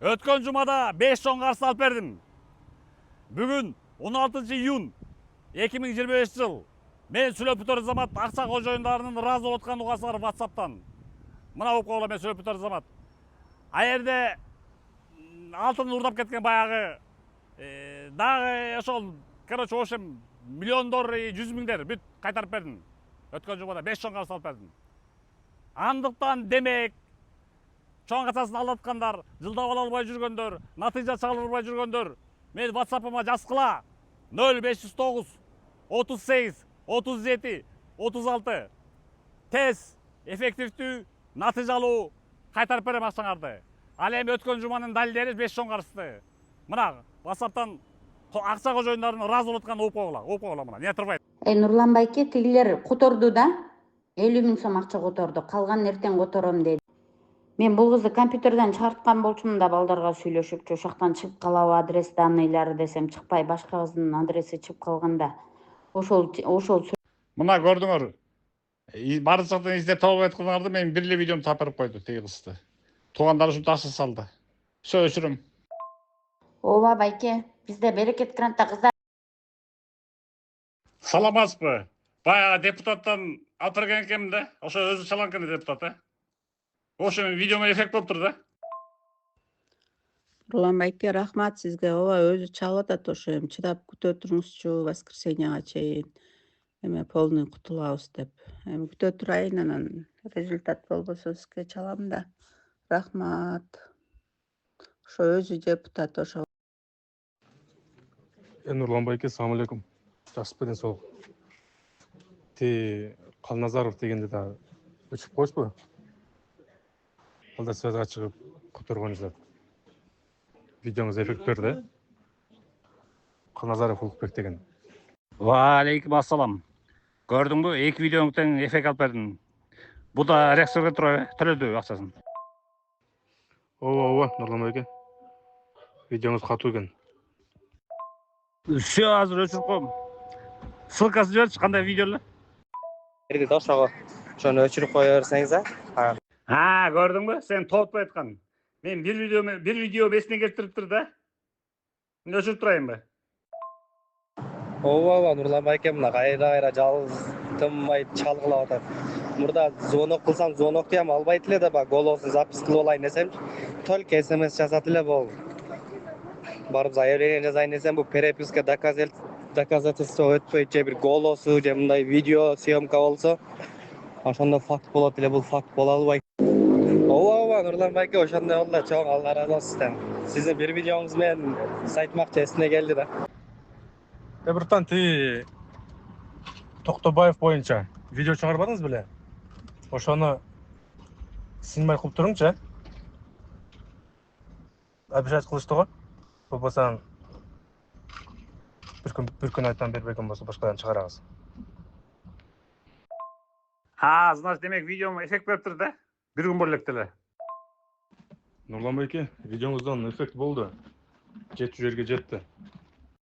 Өткөн жумада 5 жон карсы алып бердим. Бүгүн 16 июнь 2025 жыл. Мен Сүлөпүтөр Замат акча кожоюндарынын ыраазы болуп аткан угасыңар WhatsApp'тан. Мына окугула мен Сүлөпүтөр Замат. Аерде алтын урдап кеткен баягы дагы ошол короче ошем миллиондор, 100 миңдер бүт кайтарып бердим. Өткөн жумада 5 жон карсы алып бердим. Андыктан демек чоң акчасын алдаткандар, жылдап ала албай жүргөндөр, натыйжа чыгара албай жүргөндөр, мен WhatsApp'ыма жазгыла 0509 38 37 36 тез, эффективдүү, натыйжалуу кайтарып берем акчаңарды. Ал эми өткөн жуманын далилдери 5 жон карсы. Мына WhatsApp'тан акча кожоюндарынын ыраазы болуп аткан окугула мына. Не турбайт. Нурлан байке, тигилер которду да. 50 миң сом акча которду. Калганын эртең котором деди. Мен бул кызды компьютерден чыгарткан болчумун да балдарга сүйлөшүп, ошоктан чыгып калабы адрес данныйлары десем чыкпай, башка кыздын адреси чыгып калганда. Ошол Мына көрдүңөр. Бары жактан издеп таап аткандарды мен бир эле видеону таап берип койду тиги кызды. Туугандары ушинтип ташып салды. Все өчүрөм. Ооба байке, бизде берекет грантта кыздар. Саламатсызбы? Баягы депутаттан алып берген экенмин да. Ошо өзү чалган экен депутат, Ошо видеомо эффект болуп тур да. Нурлан байке, рахмат сизге. Ооба, өзү чалып атат ошо. Эми чыдап күтө туруңузчу, воскресеньяга чейин. Эме полный кутулабыз деп. Эми күтө турайын, анан результат болбосо сизге чалам да. Рахмат. Ошо өзү депутат ошо. Нурлан байке, салам алейкум. Жакшысызбы, сол. Калназаров дегенде да өчүп коюшпу? Алда связга чыгып которгонуңузда. Видеоңуз эффект берди. Калназаров Улукбек деген. Ва алейкум ассалам. Көрдүңбү? 2 видеоңу тең эффект алып бердим. Бу да рексерге төлөдү акчасын. Ооба, Нурлан байке. Видеоңуз катуу экен. Все, азыр өчүрүп коем. Ссылкасын жиберчи, кандай видео эле? Берди да ошого өчүрүп кое берсеңиз, Көрдүңбү? Сен тоотпой аткан. Мен бир видео эсине келтириптир да. Мен өчүрүп турайынбы? Ооба, Нурлан байке мына кайра жалгыз тынбай чалгылап атат. Мурда звонок кылсам, звонок дем албайт эле да, голосун запись кылып алайын десем, только СМС жазат эле болду. Барып заявление жазайын десем, бу переписка доказательство өтпөйт, же бир голосу, же мындай видео съемка болсо, ошондо факт болот эле, бул факт боло албайт. Ооба, Нурлан байке, ошондой болду да, чоң Алла ыраазы болсун сизден. Сиздин бир видеоңуз менен айтмакчы эсине келди да. Биртан Токтобаев боюнча видео чыгарбадыңыз беле? Ошону снимай кылып туруңчу, обижать кылышты го. Болбосо бир күн айттан бербеген болсо башкадан чыгарабыз. Значит, демек видеомо эффект бериптир да. Бир күн болуп эле. Нурлан байке, видеоңуздан эффект болду. Жетүү жерге жетти.